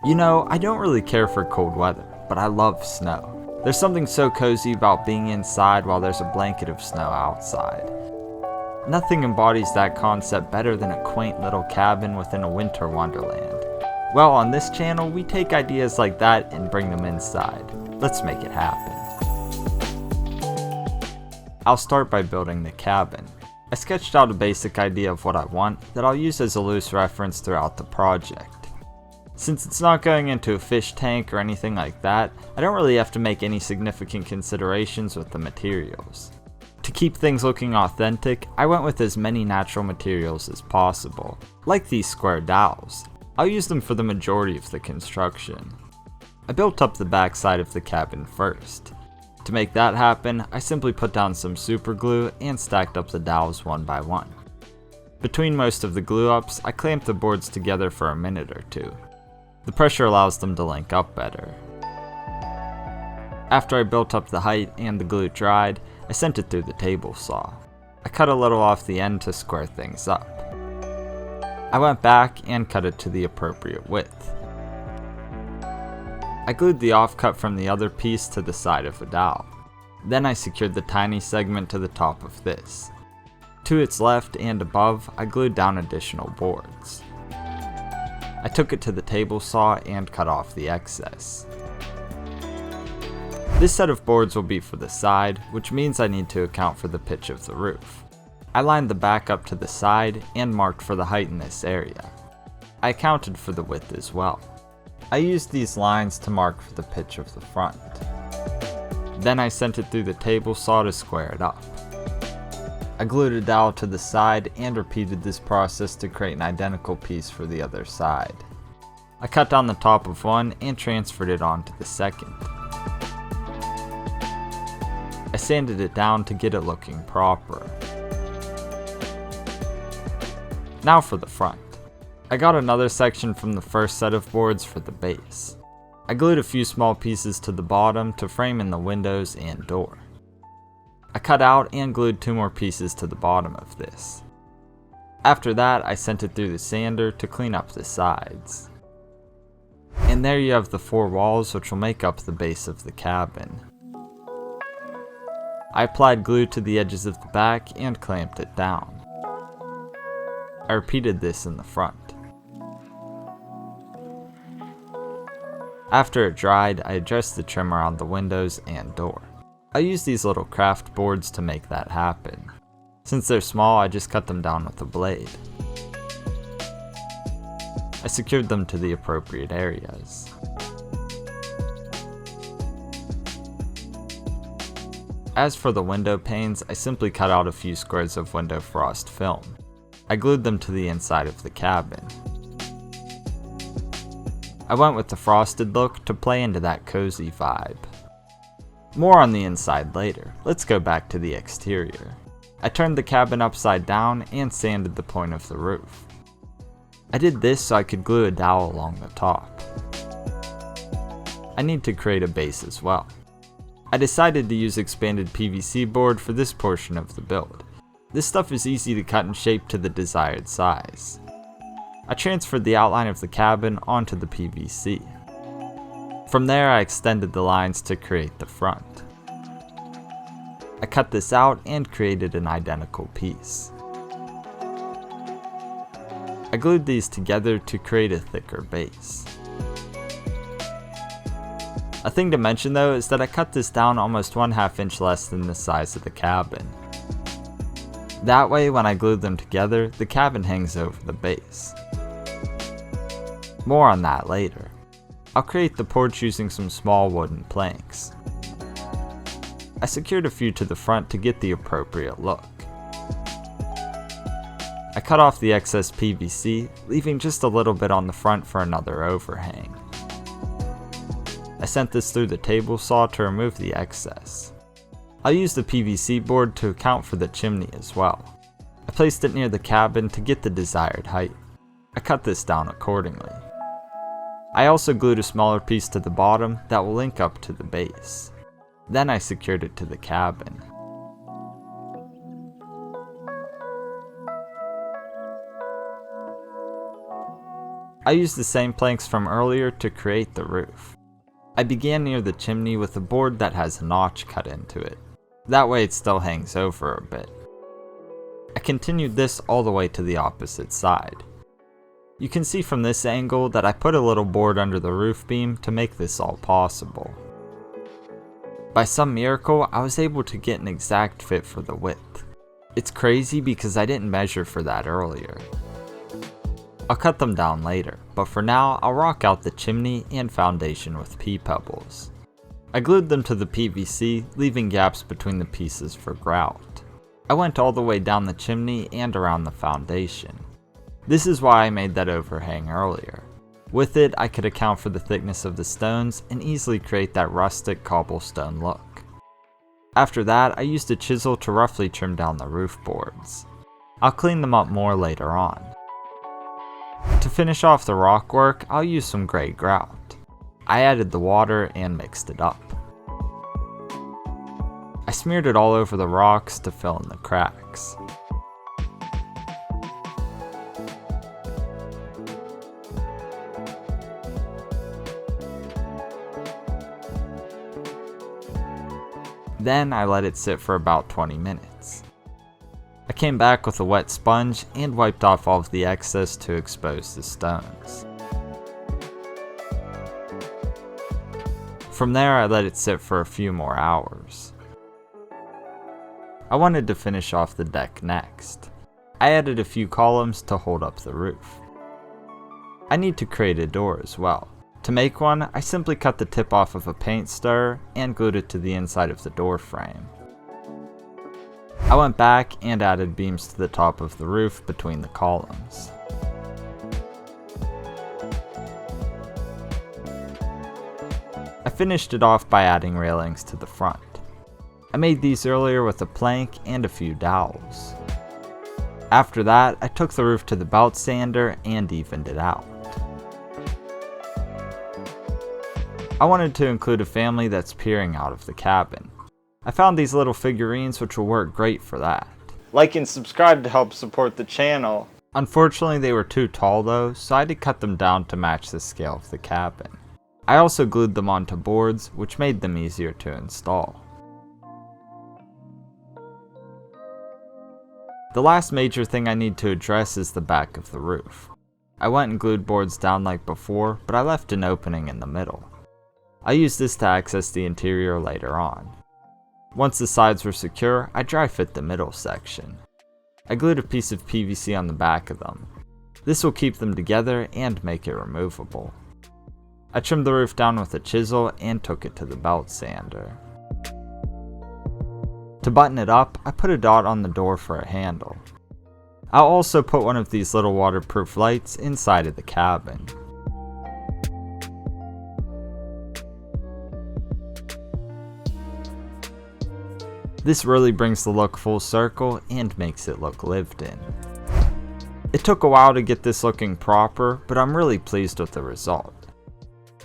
You know, I don't really care for cold weather, but I love snow. There's something so cozy about being inside while there's a blanket of snow outside. Nothing embodies that concept better than a quaint little cabin within a winter wonderland. Well, on this channel, we take ideas like that and bring them inside. Let's make it happen. I'll start by building the cabin. I sketched out a basic idea of what I want that I'll use as a loose reference throughout the project. Since it's not going into a fish tank or anything like that, I don't really have to make any significant considerations with the materials. To keep things looking authentic, I went with as many natural materials as possible, like these square dowels. I'll use them for the majority of the construction. I built up the back side of the cabin first. To make that happen, I simply put down some super glue and stacked up the dowels one by one. Between most of the glue ups, I clamped the boards together for a minute or two. The pressure allows them to link up better. After I built up the height and the glue dried, I sent it through the table saw. I cut a little off the end to square things up. I went back and cut it to the appropriate width. I glued the offcut from the other piece to the side of the dowel. Then I secured the tiny segment to the top of this. To its left and above, I glued down additional boards. I took it to the table saw and cut off the excess. This set of boards will be for the side, which means I need to account for the pitch of the roof. I lined the back up to the side and marked for the height in this area. I accounted for the width as well. I used these lines to mark for the pitch of the front. Then I sent it through the table saw to square it up. I glued a dowel to the side and repeated this process to create an identical piece for the other side. I cut down the top of one and transferred it onto the second. I sanded it down to get it looking proper. Now for the front. I got another section from the first set of boards for the base. I glued a few small pieces to the bottom to frame in the windows and door. I cut out and glued 2 more pieces to the bottom of this. After that, I sent it through the sander to clean up the sides. And there you have the 4 walls which will make up the base of the cabin. I applied glue to the edges of the back and clamped it down. I repeated this in the front. After it dried, I addressed the trim around the windows and door. I used these little craft boards to make that happen. Since they're small, I just cut them down with a blade. I secured them to the appropriate areas. As for the window panes, I simply cut out a few squares of window frost film. I glued them to the inside of the cabin. I went with the frosted look to play into that cozy vibe. More on the inside later. Let's go back to the exterior. I turned the cabin upside down and sanded the point of the roof. I did this so I could glue a dowel along the top. I need to create a base as well. I decided to use expanded PVC board for this portion of the build. This stuff is easy to cut and shape to the desired size. I transferred the outline of the cabin onto the PVC. From there, I extended the lines to create the front. I cut this out and created an identical piece. I glued these together to create a thicker base. A thing to mention though is that I cut this down almost 1/2 inch less than the size of the cabin. That way, when I glued them together, the cabin hangs over the base. More on that later. I'll create the porch using some small wooden planks. I secured a few to the front to get the appropriate look. I cut off the excess PVC, leaving just a little bit on the front for another overhang. I sent this through the table saw to remove the excess. I'll use the PVC board to account for the chimney as well. I placed it near the cabin to get the desired height. I cut this down accordingly. I also glued a smaller piece to the bottom that will link up to the base. Then I secured it to the cabin. I used the same planks from earlier to create the roof. I began near the chimney with a board that has a notch cut into it. That way it still hangs over a bit. I continued this all the way to the opposite side. You can see from this angle that I put a little board under the roof beam to make this all possible. By some miracle, I was able to get an exact fit for the width. It's crazy because I didn't measure for that earlier. I'll cut them down later, but for now I'll rock out the chimney and foundation with pea pebbles. I glued them to the PVC, leaving gaps between the pieces for grout. I went all the way down the chimney and around the foundation. This is why I made that overhang earlier. With it, I could account for the thickness of the stones and easily create that rustic cobblestone look. After that, I used a chisel to roughly trim down the roof boards. I'll clean them up more later on. To finish off the rock work, I'll use some gray grout. I added the water and mixed it up. I smeared it all over the rocks to fill in the cracks. Then I let it sit for about 20 minutes. I came back with a wet sponge and wiped off all of the excess to expose the stones. From there I let it sit for a few more hours. I wanted to finish off the deck next. I added a few columns to hold up the roof. I need to create a door as well. To make one, I simply cut the tip off of a paint stirrer and glued it to the inside of the door frame. I went back and added beams to the top of the roof between the columns. I finished it off by adding railings to the front. I made these earlier with a plank and a few dowels. After that, I took the roof to the belt sander and evened it out. I wanted to include a family that's peering out of the cabin. I found these little figurines which will work great for that. Like and subscribe to help support the channel. Unfortunately, they were too tall though, so I had to cut them down to match the scale of the cabin. I also glued them onto boards, which made them easier to install. The last major thing I need to address is the back of the roof. I went and glued boards down like before, but I left an opening in the middle. I used this to access the interior later on. Once the sides were secure, I dry fit the middle section. I glued a piece of PVC on the back of them. This will keep them together and make it removable. I trimmed the roof down with a chisel and took it to the belt sander. To button it up, I put a dot on the door for a handle. I'll also put one of these little waterproof lights inside of the cabin. This really brings the look full circle and makes it look lived in. It took a while to get this looking proper, but I'm really pleased with the result.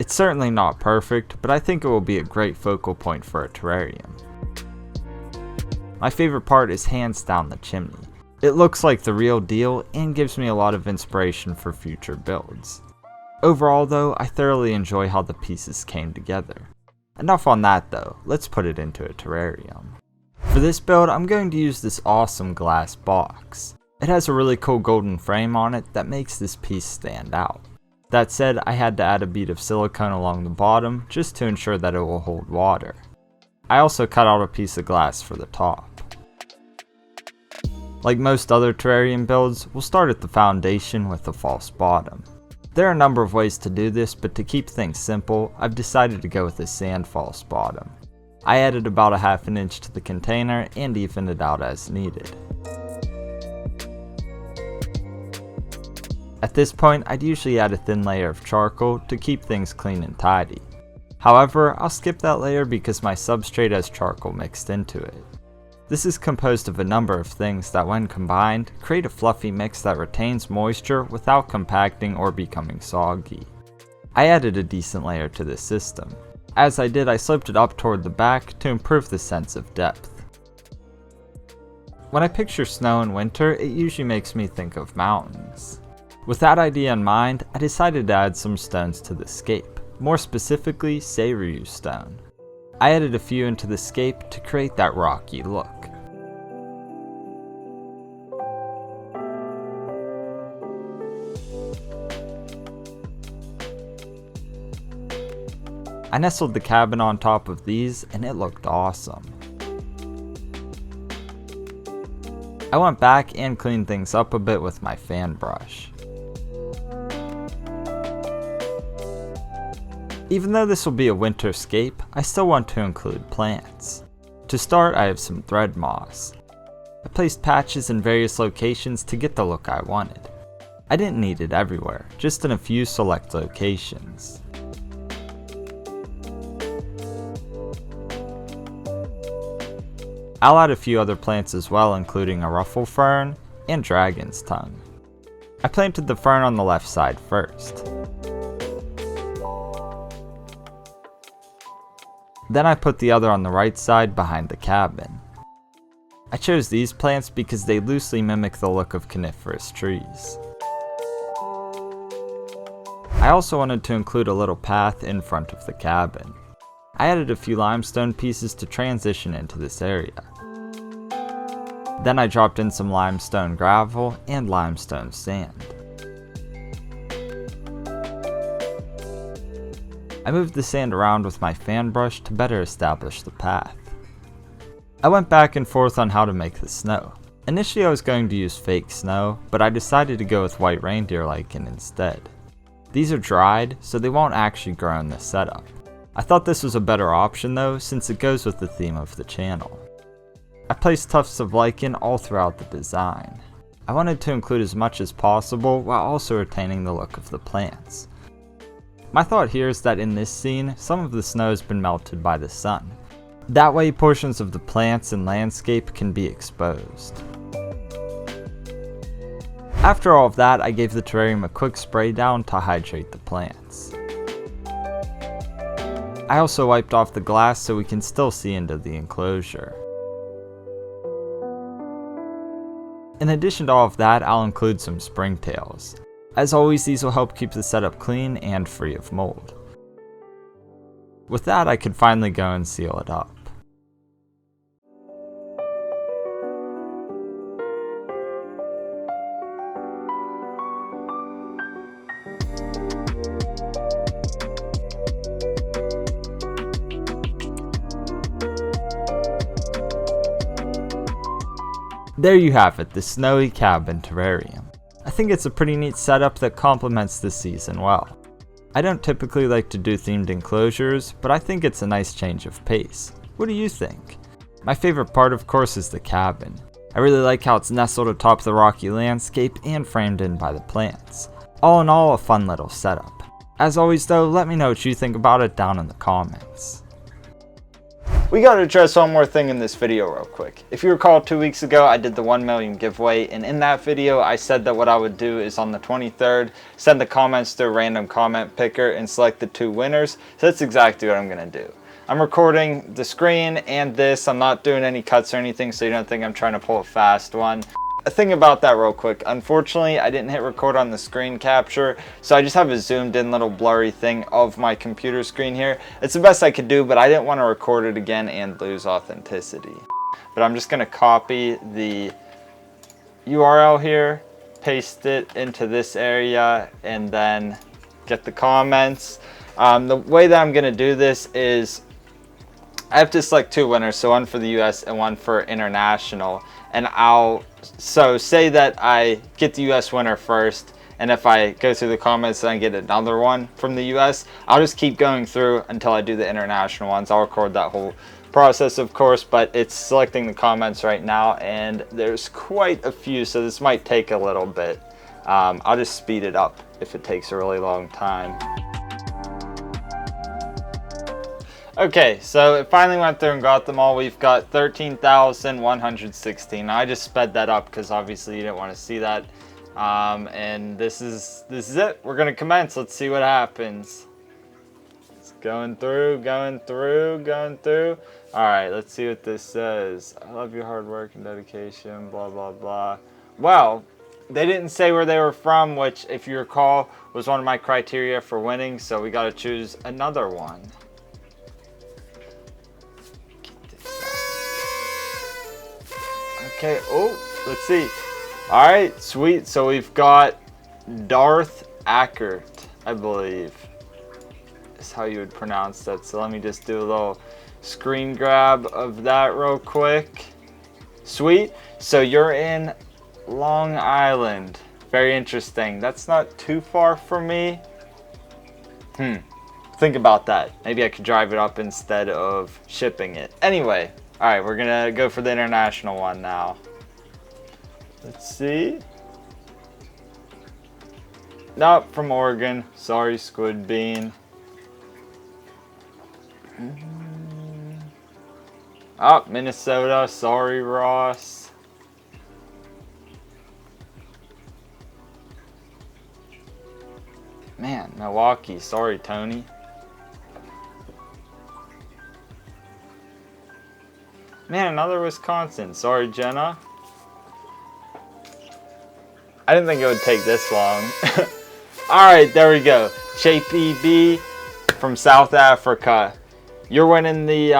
It's certainly not perfect, but I think it will be a great focal point for a terrarium. My favorite part is hands down the chimney. It looks like the real deal and gives me a lot of inspiration for future builds. Overall though, I thoroughly enjoy how the pieces came together. Enough on that though, let's put it into a terrarium. For this build, I'm going to use this awesome glass box. It has a really cool golden frame on it that makes this piece stand out. That said, I had to add a bead of silicone along the bottom just to ensure that it will hold water. I also cut out a piece of glass for the top. Like most other terrarium builds, we'll start at the foundation with a false bottom. There are a number of ways to do this, but to keep things simple, I've decided to go with a sand false bottom. I added about a half an inch to the container and evened it out as needed. At this point, I'd usually add a thin layer of charcoal to keep things clean and tidy. However, I'll skip that layer because my substrate has charcoal mixed into it. This is composed of a number of things that when combined, create a fluffy mix that retains moisture without compacting or becoming soggy. I added a decent layer to this system. As I did, I sloped it up toward the back to improve the sense of depth. When I picture snow in winter, it usually makes me think of mountains. With that idea in mind, I decided to add some stones to the scape, more specifically Terrarium stone. I added a few into the scape to create that rocky look. I nestled the cabin on top of these and it looked awesome. I went back and cleaned things up a bit with my fan brush. Even though this will be a winter scape, I still want to include plants. To start, I have some thread moss. I placed patches in various locations to get the look I wanted. I didn't need it everywhere, just in a few select locations. I'll add a few other plants as well, including a ruffle fern and dragon's tongue. I planted the fern on the left side first. Then I put the other on the right side behind the cabin. I chose these plants because they loosely mimic the look of coniferous trees. I also wanted to include a little path in front of the cabin. I added a few limestone pieces to transition into this area. Then I dropped in some limestone gravel and limestone sand. I moved the sand around with my fan brush to better establish the path. I went back and forth on how to make the snow. Initially I was going to use fake snow, but I decided to go with white reindeer lichen instead. These are dried, so they won't actually grow in this setup. I thought this was a better option though, since it goes with the theme of the channel. I placed tufts of lichen all throughout the design. I wanted to include as much as possible while also retaining the look of the plants. My thought here is that in this scene, some of the snow has been melted by the sun. That way portions of the plants and landscape can be exposed. After all of that, I gave the terrarium a quick spray down to hydrate the plants. I also wiped off the glass so we can still see into the enclosure. In addition to all of that, I'll include some springtails. As always, these will help keep the setup clean and free of mold. With that, I could finally go and seal it up. There you have it, the snowy cabin terrarium. I think it's a pretty neat setup that complements this season well. I don't typically like to do themed enclosures, but I think it's a nice change of pace. What do you think? My favorite part, of course, is the cabin. I really like how it's nestled atop the rocky landscape and framed in by the plants. All in all, a fun little setup. As always though, let me know what you think about it down in the comments. We gotta address one more thing in this video real quick. If you recall, 2 weeks ago I did the 1 million giveaway, and in that video I said that what I would do is on the 23rd, send the comments to a random comment picker and select the 2 winners. So that's exactly what I'm gonna do. I'm recording the screen and this. I'm not doing any cuts or anything, so you don't think I'm trying to pull a fast one. A thing about that real quick, unfortunately I didn't hit record on the screen capture, so I just have a zoomed in little blurry thing of my computer screen here. It's the best I could do, but I didn't want to record it again and lose authenticity. But I'm just going to copy the URL here, paste it into this area, and then get the comments. The way that I'm going to do this is I have to select 2 winners, so one for the US and one for international. And so say that I get the US winner first, and if I go through the comments and I get another one from the US, I'll just keep going through until I do the international ones. I'll record that whole process, of course, but it's selecting the comments right now, and there's quite a few, so this might take a little bit. I'll just speed it up if it takes a really long time. Okay, so it finally went through and got them all. We've got 13,116. I just sped that up because obviously you didn't want to see that. And this is it. We're gonna commence. Let's see what happens. It's going through, going through, going through. All right, let's see what this says. I love your hard work and dedication, blah, blah, blah. Well, They didn't say where they were from, which, if you recall, was one of my criteria for winning, so we got to choose another one. Okay, oh, let's see. All right, sweet. So we've got Darth Ackert, I believe is how you would pronounce that. So let me just do a little screen grab of that real quick. Sweet. So you're in Long Island. Very interesting. That's not too far from me. Think about that. Maybe I could drive it up instead of shipping it. Anyway, all right, we're gonna go for the international one now. Let's see. Nope, from Oregon. Sorry, Squid Bean. Oh, Minnesota. Sorry, Ross. Man, Milwaukee. Sorry, Tony. Man, another Wisconsin. Sorry, Jenna. I didn't think it would take this long. Alright, there we go. JPB from South Africa. You're winning the,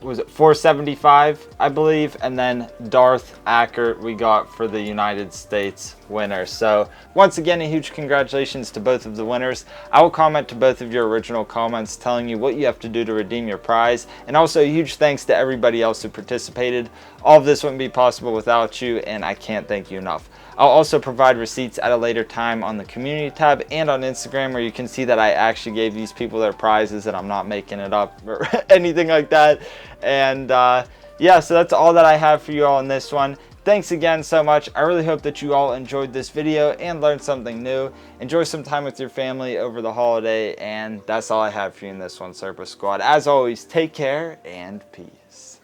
was it 475, I believe, and then Darth Ackert we got for the United States winner. So once again, a huge congratulations to both of the winners. I will comment to both of your original comments telling you what you have to do to redeem your prize, and also a huge thanks to everybody else who participated. All of this wouldn't be possible without you, and I can't thank you enough. I'll also provide receipts at a later time on the community tab and on Instagram, where you can see that I actually gave these people their prizes and I'm not making it up or anything like that. And yeah, so that's all that I have for you all in this one. Thanks again so much. I really hope that you all enjoyed this video and learned something new. Enjoy some time with your family over the holiday, and that's all I have for you in this one, Serpa Squad. As always, take care and peace.